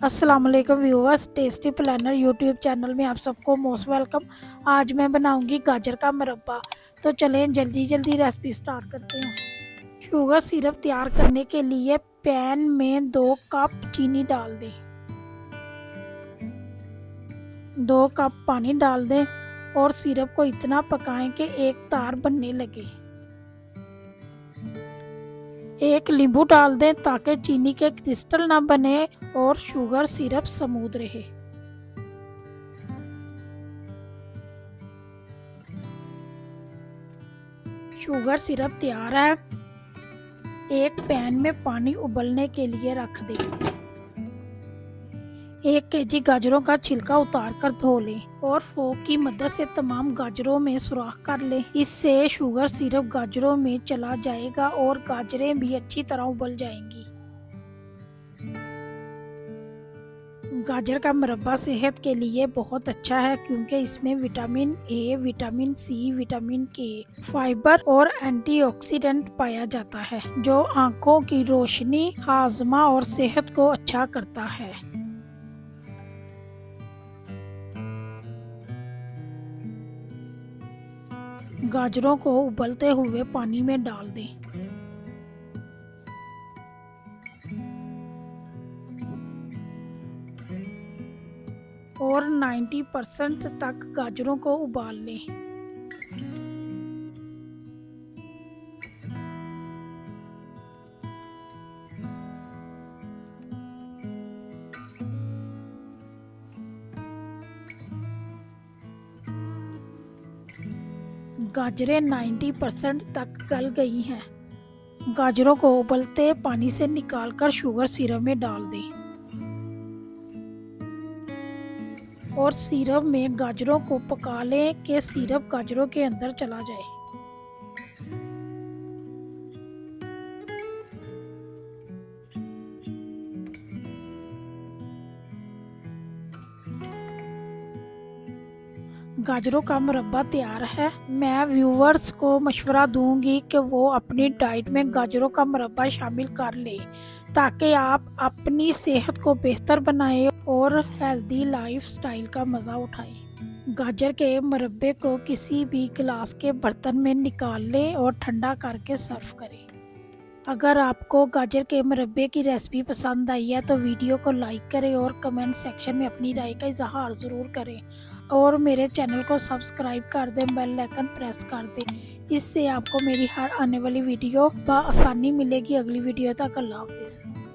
अस्सलाम वालेकुम viewers, tasty planner YouTube channel में आप सबको मोस्ट वेलकम। आज मैं बनाऊंगी गाजर का मुरब्बा। तो चलें जल्दी जल्दी रेसिपी स्टार्ट करते हैं। शुगर सिरप तैयार करने के लिए पैन में 2 कप चीनी डाल दें, 2 कप पानी डाल दें और सिरप को इतना पकाएं कि एक तार बनने लगे। 1 नींबू डाल दें ताकि चीनी के क्रिस्टल ना बने और शुगर सिरप स्मूथ रहे। शुगर सिरप तैयार है। एक पैन में पानी उबलने के लिए रख दें। 1 केजी गाजरों का छिलका उतार कर धो लें और फोक की मदद से तमाम गाजरों में सुराख कर लें। इससे शुगर सिरप गाजरों में चला जाएगा और गाजरें भी अच्छी तरह उबल जाएंगी। गाजर का मुरब्बा सेहत के लिए बहुत अच्छा है क्योंकि इसमें vitamin A, vitamin C, vitamin K, fibre और एंटीऑक्सीडेंट पाया जाता है जो आंखों की रोशनी, हाजमा और सेहत को अच्छा करता है। गाजरों को उबलते हुए पानी में डाल दें। और 90% तक गाजरों को उबाल लें। गाजरें 90% तक गल गई हैं। गाजरों को उबलते पानी से निकालकर शुगर सिरप में डाल दें और सिरप में गाजरों को पका लें कि सिरप गाजरों के अंदर चला जाए। गाजरों का मुरब्बा तैयार है। मैं व्यूवर्स को मशवरा दूंगी कि वो अपनी डाइट में गाजरों का मुरब्बा शामिल कर लें ताकि आप अपनी सेहत को बेहतर बनाएं और हेल्दी लाइफ स्टाइल का मज़ा उठाएं। गाजर के मुरब्बे को किसी भी गिलास के बर्तन में निकाल लें और ठंडा करके सर्व करें। अगर आपको गाजर के मुरब्बे की रेसिपी पसंद आई है तो वीडियो को लाइक करें और कमेंट सेक्शन में अपनी राय का इजहार ज़रूर करें और मेरे चैनल को सब्सक्राइब कर दें, बेल आइकन प्रेस कर दें। इससे आपको मेरी हर आने वाली वीडियो बआसानी मिलेगी। अगली वीडियो तक अल्लाह हाफिज़।